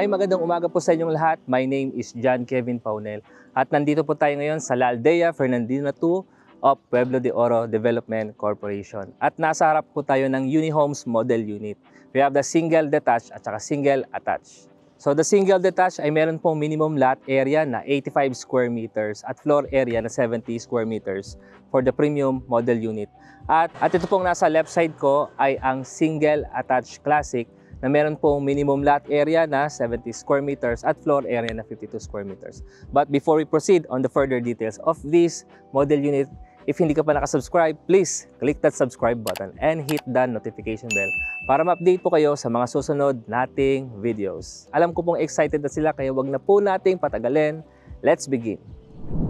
Magandang umaga po sa inyong lahat. My name is John Kevin Paunel at nandito po tayo ngayon sa La Aldea Fernandina 2 of Pueblo de Oro Development Corporation. At nasa harap po tayo ng Unihomes Model Unit. We have the single detached at saka single attached. So the single detached ay meron pong minimum lot area na 85 square meters at floor area na 70 square meters for the premium model unit. At ito pong nasa left side ko ay ang single attached classic na meron pong minimum lot area na 70 square meters at floor area na 52 square meters. But before we proceed on the further details of this model unit, if hindi ka pa nakasubscribe, please click that subscribe button and hit the notification bell para ma-update po kayo sa mga susunod nating videos. Alam ko pong excited na sila kaya wag na po nating patagalin. Let's begin.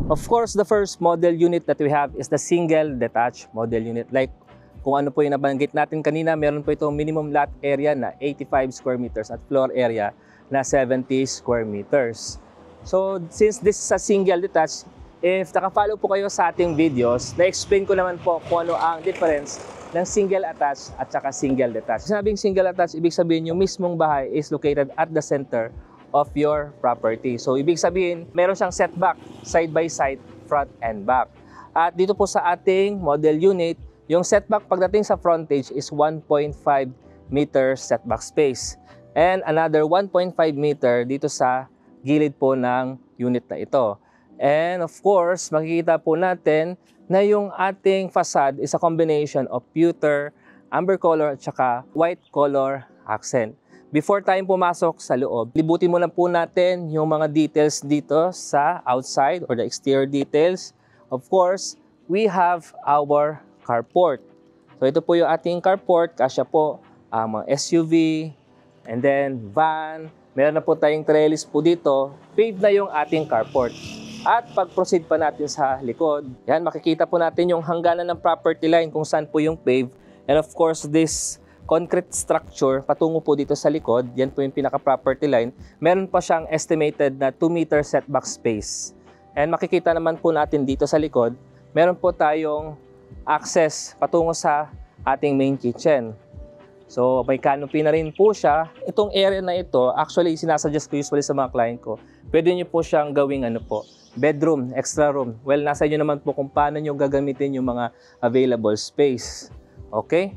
Of course, the first model unit that we have is the single detached model unit. Like kung ano po yung nabanggit natin kanina, meron po itong minimum lot area na 85 square meters at floor area na 70 square meters. So, since this is a single detached, if naka-follow po kayo sa ating videos, na-explain ko naman po kung ano ang difference ng single attached at saka single detached. Sinabing single attached, ibig sabihin yung mismong bahay is located at the center of your property. So, ibig sabihin, meron siyang setback, side by side, front and back. At dito po sa ating model unit, yung setback pagdating sa frontage is 1.5 meter setback space. And another 1.5 meter dito sa gilid po ng unit na ito. And of course, makikita po natin na yung ating facade is a combination of pewter, amber color at saka white color accent. Before tayong pumasok sa loob, libutin muna po natin yung mga details dito sa outside or the exterior details. Of course, we have our carport. So ito po yung ating carport, kasya po mga SUV, and then van. Meron na po tayong trellis po dito. Paved na yung ating carport. At pag-proceed pa natin sa likod, yan, makikita po natin yung hangganan ng property line kung saan po yung paved. And of course, this concrete structure patungo po dito sa likod, yan po yung pinaka-property line. Meron pa siyang estimated na 2 meter setback space. And makikita naman po natin dito sa likod, meron po tayong access patungo sa ating main kitchen. So may canopy na rin po siya. Itong area na ito, actually sinasuggest ko usually sa mga client ko, pwede nyo po siyang gawing bedroom, extra room. Well, nasa inyo naman po kung paano nyo gagamitin yung mga available space. Okay?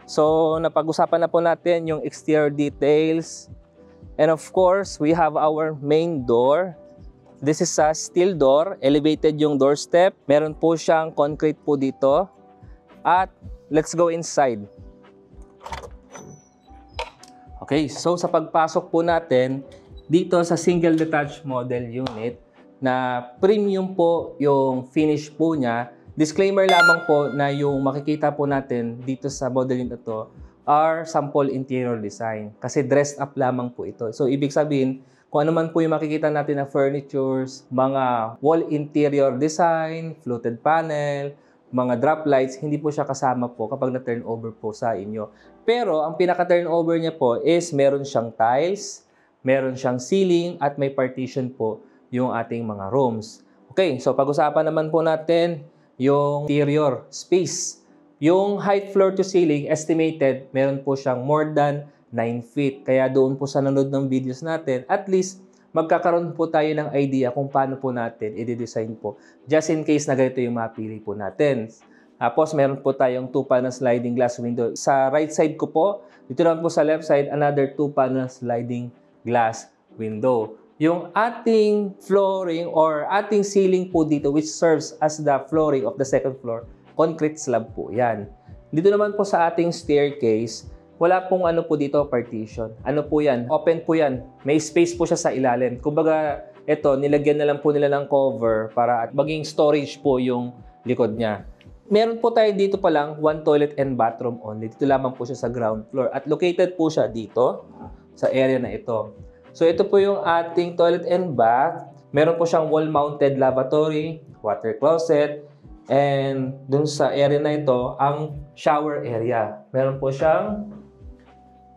So napag-usapan na po natin yung exterior details. And of course, we have our main door. This is a steel door, elevated yung doorstep. Meron po siyang concrete po dito. At let's go inside. Okay, so sa pagpasok po natin, dito sa single detached model unit, na premium po yung finish po niya. Disclaimer lamang po na yung makikita po natin dito sa model unit ito are sample interior design. Kasi dressed up lamang po ito. So ibig sabihin, kung ano man po yung makikita natin na furnitures, mga wall interior design, fluted panel, mga drop lights, hindi po siya kasama po kapag na-turn over po sa inyo. Pero ang pinaka-turn over niya po is meron siyang tiles, meron siyang ceiling, at may partition po yung ating mga rooms. Okay, so pag-usapan naman po natin yung interior space. Yung height floor to ceiling, estimated, meron po siyang more than 9 feet. Kaya doon po sa nanood ng videos natin, at least magkakaroon po tayo ng idea kung paano po natin i-design po. Just in case na ganito yung mapili po natin. Tapos meron po tayong 2-panel sliding glass window. Sa right side ko po, dito naman po sa left side, another 2-panel sliding glass window. Yung ating flooring or ating ceiling po dito, which serves as the flooring of the second floor, concrete slab po yan. Dito naman po sa ating staircase, wala pong ano po dito, partition. Ano po yan? Open po yan. May space po siya sa ilalim. Kumbaga, ito, nilagyan na lang po nila ng cover para at maging storage po yung likod niya. Meron po tayo dito pa lang, 1 toilet and bathroom only. Dito lamang po siya sa ground floor. At located po siya dito, sa area na ito. So, ito po yung ating toilet and bath. Meron po siyang wall-mounted lavatory, water closet, and dun sa area na ito, ang shower area. Meron po siyang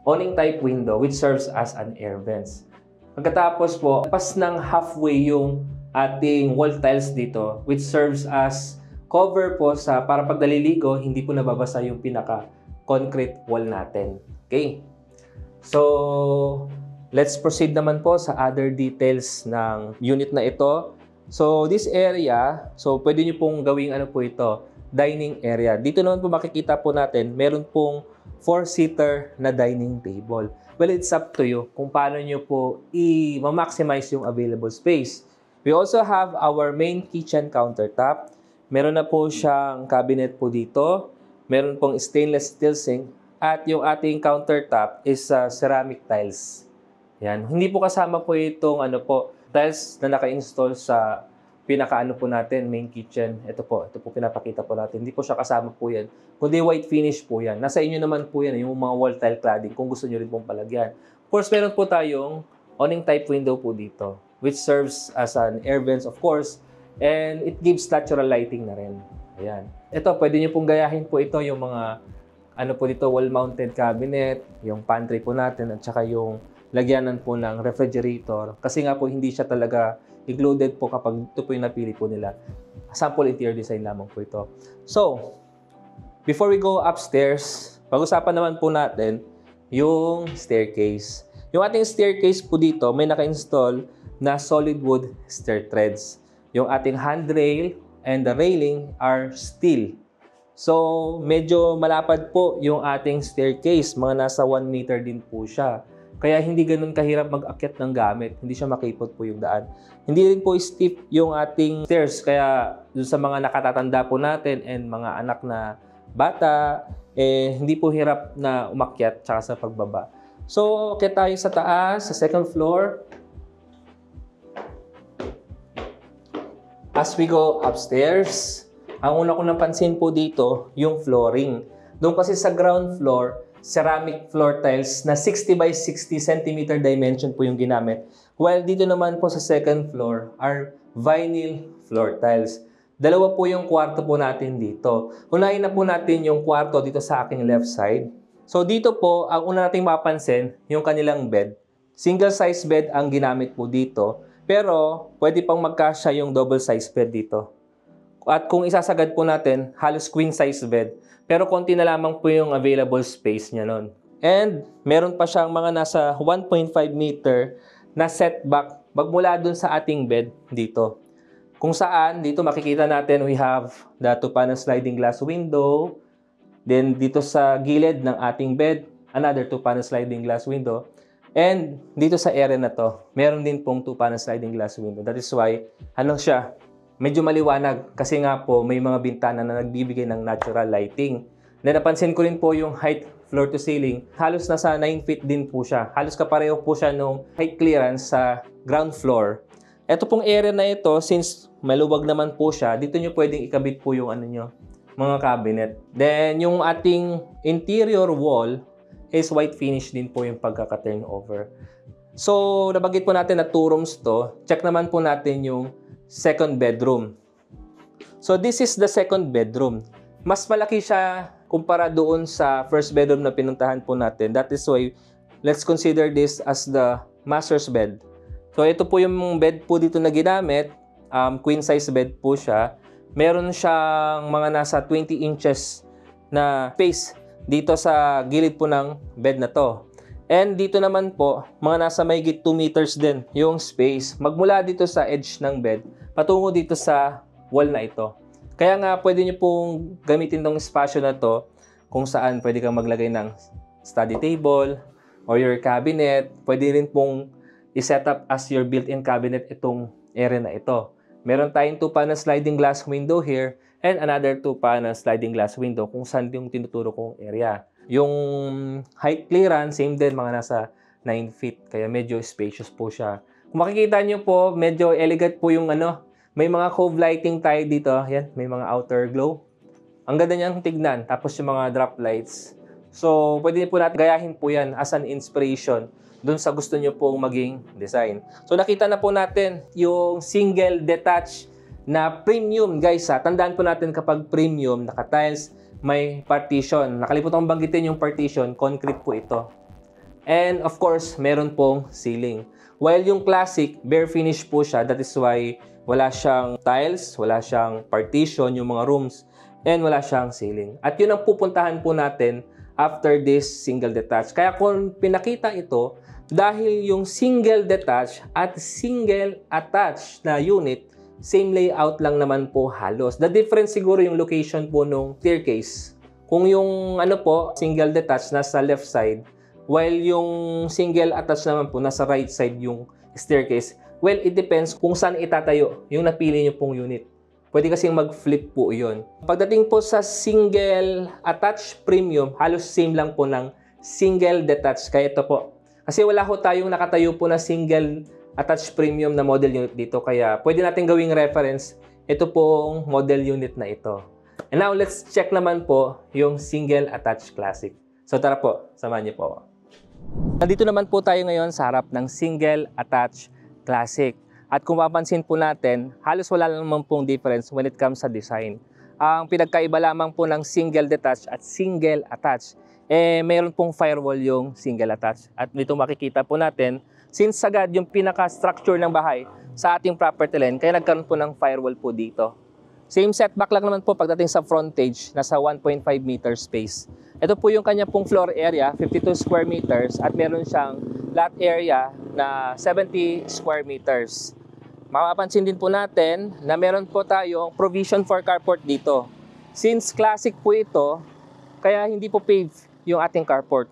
awning type window which serves as an air vents. Pagkatapos po, pas ng halfway yung ating wall tiles dito which serves as cover po sa para pag naliligo, hindi po nababasa yung pinaka concrete wall natin. Okay? So, Let's proceed naman po sa other details ng unit na ito. So, this area, so pwede nyo pong gawing ano po ito, dining area. Dito naman po makikita po natin, meron pong 4-seater na dining table. Well, it's up to you kung paano nyo po i-maximize yung available space. We also have our main kitchen countertop. Meron na po siyang cabinet po dito. Meron pong stainless steel sink. At yung ating countertop is ceramic tiles. Yan. Hindi po kasama po itong tiles na naka-install sa pinakaano po natin, main kitchen. Ito po pinapakita po natin. Hindi po siya kasama po yan. Kundi white finish po yan. Nasa inyo naman po yan, yung mga wall tile cladding kung gusto nyo rin pong palagyan. Of course, meron po tayong awning type window po dito, which serves as an air vents of course, and it gives natural lighting na rin. Ayan. Ito, pwede nyo pong gayahin po ito yung mga po dito, wall-mounted cabinet, yung pantry po natin, at saka yung lagyanan po ng refrigerator. Kasi nga po, hindi siya talaga included po kapag ito po yung napili po nila. Sample interior design lamang po ito. So, before we go upstairs, pag-usapan naman po natin yung staircase. Yung ating staircase po dito, may naka-install na solid wood stair treads. Yung ating handrail and the railing are steel. So, medyo malapad po yung ating staircase. Mga nasa 1 meter din po siya. Kaya hindi ganun kahirap mag-akyat ng gamit. Hindi siya makipot po yung daan. Hindi rin po steep yung ating stairs. Kaya dun sa mga nakatatanda po natin and mga anak na bata, hindi po hirap na umakyat tsaka sa pagbaba. So, akyat tayo sa taas, sa second floor. As we go upstairs, ang una ko napansin po dito, yung flooring. Doon kasi sa ground floor, ceramic floor tiles na 60 by 60 cm dimension po yung ginamit. While dito naman po sa second floor are vinyl floor tiles. Dalawa po yung kwarto po natin dito. Unahin na po natin yung kwarto dito sa aking left side. So dito po, ang una nating mapansin, yung kanilang bed. Single size bed ang ginamit po dito. Pero pwede pang magkasya yung double size bed dito. At kung isasagad po natin, halos queen size bed. Pero konti na lamang po yung available space niya nun. And meron pa siyang mga nasa 1.5 meter na setback magmula dun sa ating bed dito. Kung saan, dito makikita natin we have the 2-panel sliding glass window. Then dito sa gilid ng ating bed, another 2-panel sliding glass window. And dito sa area na to, meron din pong 2-panel sliding glass window. That is why, siya? Medyo maliwanag kasi nga po may mga bintana na nagbibigay ng natural lighting. Then napansin ko rin po yung height floor to ceiling. Halos nasa 9 feet din po siya. Halos kapareho po siya nung height clearance sa ground floor. Ito pong area na ito, since maluwag naman po siya, dito nyo pwedeng ikabit po yung mga cabinet. Then yung ating interior wall is white finish din po yung pagkaka-turnover. So nabanggit po natin na 2 rooms to. Check naman po natin yung second bedroom. So this is the second bedroom. Mas malaki siya kumpara doon sa first bedroom na pinuntahan po natin. That is why let's consider this as the master's bed. So ito po yung bed po dito na ginamit. Queen size bed po siya. Meron siyang mga nasa 20 inches na space dito sa gilid po ng bed na to. And dito naman po, mga nasa mahigit 2 meters din yung space. Magmula dito sa edge ng bed, patungo dito sa wall na ito. Kaya nga, pwede nyo pong gamitin tong espasyo na to kung saan pwede kang maglagay ng study table or your cabinet. Pwede rin pong i-set up as your built-in cabinet itong area na ito. Meron tayong 2-panel sliding glass window here and another 2-panel sliding glass window kung saan yung tinuturo kong area. Yung height clearance, same din, mga nasa 9 feet. Kaya medyo spacious po siya. Kung makikita nyo po, medyo elegant po yung may mga cove lighting tayo dito. Yan, may mga outer glow. Ang ganda niyang tignan. Tapos yung mga drop lights. So, pwede po natin gayahin po yan as an inspiration dun sa gusto nyo pong maging design. So, nakita na po natin yung single detached na premium, guys. Tandaan po natin kapag premium, naka-tiles, may partition. Nakalimutan kong banggitin yung partition, concrete po ito. And of course, meron pong ceiling. While yung classic, bare finish po siya. That is why wala siyang tiles, wala siyang partition, yung mga rooms, and wala siyang ceiling. At yun ang pupuntahan po natin after this single detached. Kaya kung pinakita ito dahil yung single detached at single attached na unit, same layout lang naman po halos. The difference siguro yung location po nung staircase. Kung yung ano po, single detached nasa left side, while yung single attached naman po nasa right side yung staircase. Well, it depends kung saan itatayo yung napili nyo pong unit. Pwede kasing mag-flip po yun. Pagdating po sa single attached premium, halos same lang po ng single detached. Kaya ito po. Kasi wala ho tayong nakatayo po na single attached premium na model unit dito. Kaya pwede natin gawing reference ito pong model unit na ito. And now, let's check naman po yung single attached classic. So tara po, samahan niyo po. Nandito naman po tayo ngayon sa harap ng single attached classic. At kung mapansin po natin, halos wala naman pong difference when it comes sa design. Ang pinagkaiba lamang po ng single detached at single attached, mayroon pong firewall yung single attached. At dito makikita po natin, since sagad yung pinaka-structure ng bahay sa ating property line, kaya nagkaroon po ng firewall po dito. Same setback lang naman po pagdating sa frontage, nasa 1.5 meter space. Ito po yung kanya pong floor area, 52 square meters, at meron siyang lot area na 70 square meters. Mapapansin din po natin na meron po tayong provision for carport dito. Since classic po ito, kaya hindi po paved yung ating carport.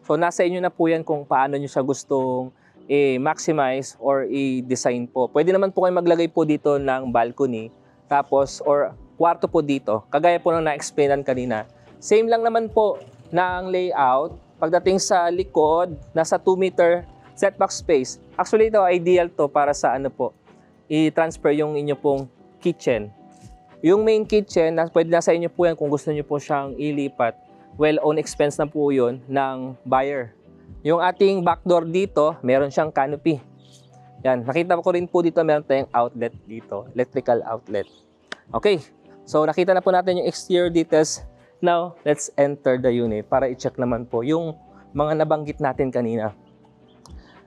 So nasa inyo na po yan kung paano nyo siya gustong i-maximize or i-design po. Pwede naman po kayo maglagay po dito ng balcony, tapos or kwarto po dito. Kagaya po nang na-explainan kanina. Same lang naman po na ang layout. Pagdating sa likod, nasa 2 meter setback space. Actually ito ideal to para sa ano po, i-transfer yung inyo pong kitchen. Yung main kitchen, pwede na sa inyo po yan kung gusto nyo po siyang ilipat. Well, own expense na po yun ng buyer. Yung ating back door dito, meron siyang canopy. Yan, nakita ko rin po dito, meron tayong outlet dito, electrical outlet. Okay, so nakita na po natin yung exterior details. Now, let's enter the unit para i-check naman po yung mga nabanggit natin kanina.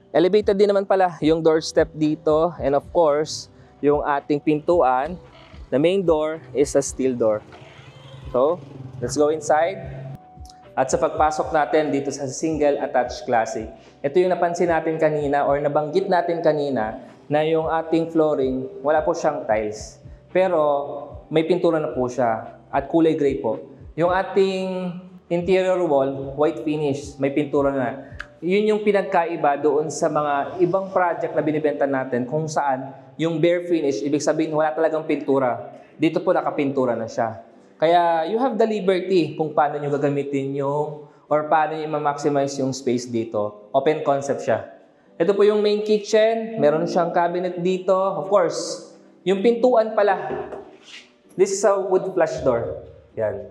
Elevated din naman pala yung doorstep dito, and of course, yung ating pintuan, the main door is a steel door. So, let's go inside. At sa pagpasok natin dito sa single attached classic, ito yung napansin natin kanina or nabanggit natin kanina na yung ating flooring, wala po siyang tiles. Pero may pintura na po siya at kulay gray po. Yung ating interior wall, white finish, may pintura na. Yun yung pinagkaiba doon sa mga ibang project na binibenta natin kung saan yung bare finish, ibig sabihin wala talagang pintura. Dito po nakapintura na siya. Kaya you have the liberty kung paano nyo gagamitin yung or paano nyo ma-maximize yung space dito. Open concept siya. Ito po yung main kitchen. Meron siyang cabinet dito. Of course, yung pintuan pala. This is a wood flush door. Yan.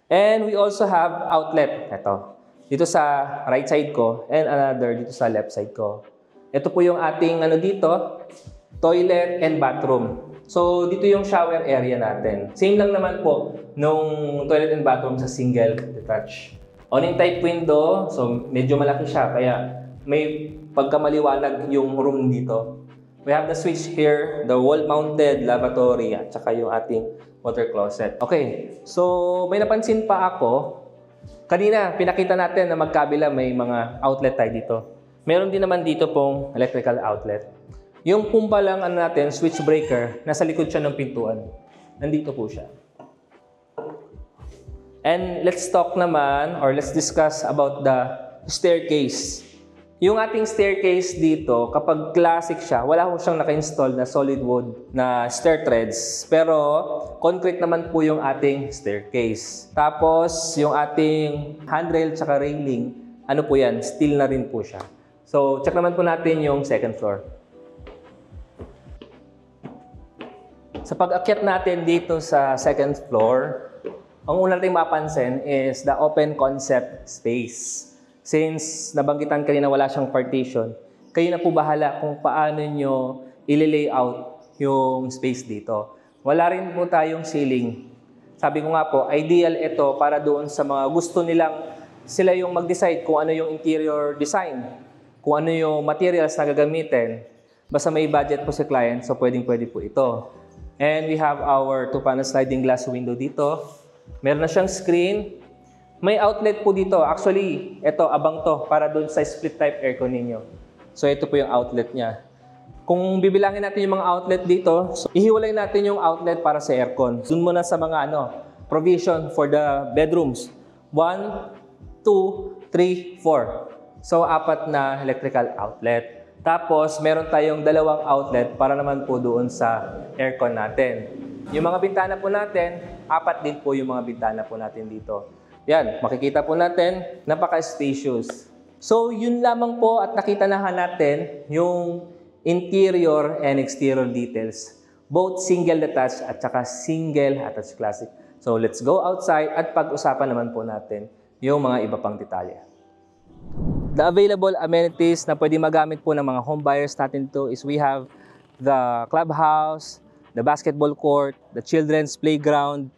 And we also have outlet. Ito. Dito sa right side ko and another dito sa left side ko. Ito po yung ating ano dito, toilet and bathroom. So, dito yung shower area natin. Same lang naman po nung toilet and bathroom sa single detached. Awning type window, so medyo malaki siya kaya may pagkamaliwanag yung room dito. We have the switch here, the wall-mounted lavatory at saka yung ating water closet. Okay, so may napansin pa ako. Kanina, pinakita natin na magkabila may mga outlet tayo dito. Meron din naman dito pong electrical outlet. Yung pumpa lang ano natin, switch breaker, nasa likod siya ng pintuan. Nandito po siya. And let's talk naman or let's discuss about the staircase. Yung ating staircase dito, kapag classic siya, wala ko siyang naka-install na solid wood na stair treads. Pero concrete naman po yung ating staircase. Tapos yung ating handrail tsaka railing, ano po yan, steel na rin po siya. So check naman po natin yung second floor. Sa pag-akyat natin dito sa second floor, ang una natin mapansin is the open concept space. Since nabanggitan kanina wala siyang partition, kayo na po bahala kung paano nyo i-layout yung space dito. Wala rin po tayong ceiling. Sabi ko nga po, ideal ito para doon sa mga gusto nilang sila yung mag-decide kung ano yung interior design, kung ano yung materials na gagamitin. Basta may budget po si client, so pwedeng-pwede po ito. And we have our 2-panel sliding glass window dito. Meron na siyang screen. May outlet po dito. Actually, ito, abang to para dun sa split type aircon ninyo. So, ito po yung outlet niya. Kung bibilangin natin yung mga outlet dito, so, ihiwalay natin yung outlet para sa aircon. Dun muna sa mga provision for the bedrooms. 1, 2, 3, 4. So, 4 na electrical outlet. Tapos, meron tayong 2 outlet para naman po doon sa aircon natin. Yung mga bintana po natin, 4 din po yung mga bintana po natin dito. Yan, makikita po natin, napaka-spacious. So, yun lamang po at nakita na natin yung interior and exterior details. Both single detached at saka single attached classic. So, let's go outside at pag-usapan naman po natin yung mga iba pang detalye. The available amenities na pwede magamit po ng mga home buyers natin to is we have the clubhouse, the basketball court, the children's playground,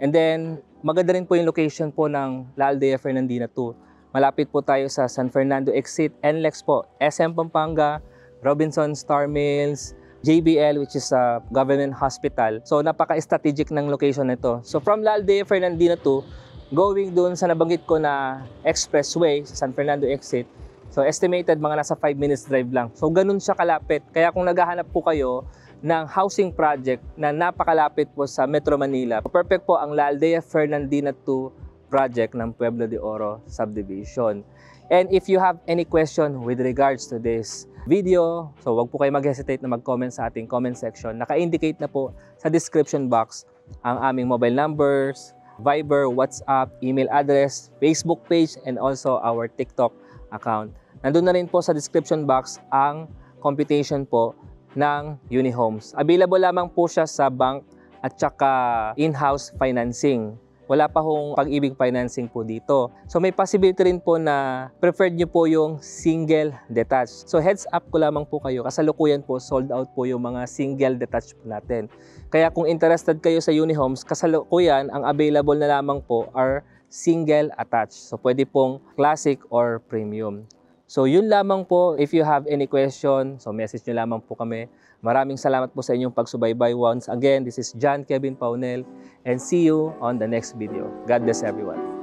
and then maganda rin po yung location po ng La Aldea Fernandina 2. Malapit po tayo sa San Fernando Exit, NLEX po, SM Pampanga, Robinson Star Mills, JBL, which is a government hospital. So napaka-strategic ng location nito. So from La Aldea Fernandina 2, going dun sa nabanggit ko na expressway sa San Fernando Exit, so estimated mga nasa 5 minutes drive lang. So ganun siya kalapit. Kaya kung naghahanap po kayo ng housing project na napakalapit po sa Metro Manila, perfect po ang La Aldea Fernandina 2 project ng Pueblo de Oro Subdivision. And if you have any question with regards to this video, so wag po kayo mag-hesitate na mag-comment sa ating comment section. Naka-indicate na po sa description box ang aming mobile numbers, Viber, WhatsApp, email address, Facebook page, and also our TikTok account. Nandun na rin po sa description box ang computation po ng Unihomes. Available lamang po siya sa bank at saka in-house financing. Wala pa hong Pag-ibig financing po dito. So may possibility rin po na preferred nyo po yung single detached. So heads up ko lamang po kayo, kasalukuyan po sold out po yung mga single detached po natin. Kaya kung interested kayo sa Unihomes, kasalukuyan ang available na lamang po are single attached. So pwede pong classic or premium. So yun lamang po. If you have any question, so message nyo lamang po kami. Maraming salamat po sa inyong pagsubaybay. Once again, this is John Kevin Paunel and see you on the next video. God bless everyone.